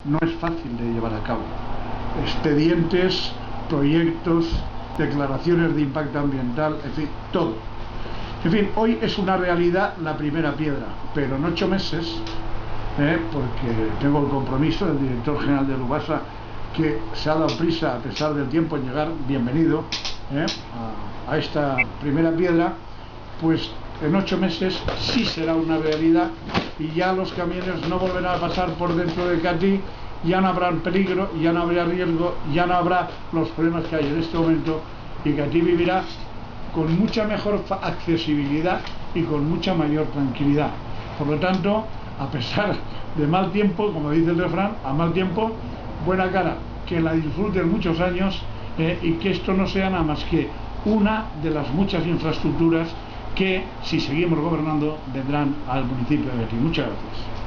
no es fácil de llevar a cabo. Expedientes, proyectos, declaraciones de impacto ambiental, en fin, todo. En fin, hoy es una realidad la primera piedra, pero en 8 meses, porque tengo el compromiso del director general de Lubasa, que se ha dado prisa a pesar del tiempo en llegar, bienvenido a esta primera piedra, pues en 8 meses sí será una realidad y ya los camiones no volverán a pasar por dentro de Catí, ya no habrá peligro, ya no habrá riesgo, ya no habrá los problemas que hay en este momento, y Catí vivirá con mucha mejor accesibilidad y con mucha mayor tranquilidad. Por lo tanto, a pesar de mal tiempo, como dice el refrán, a mal tiempo, buena cara, que la disfruten muchos años y que esto no sea nada más que una de las muchas infraestructuras que, si seguimos gobernando, vendrán al municipio de Catí. Muchas gracias.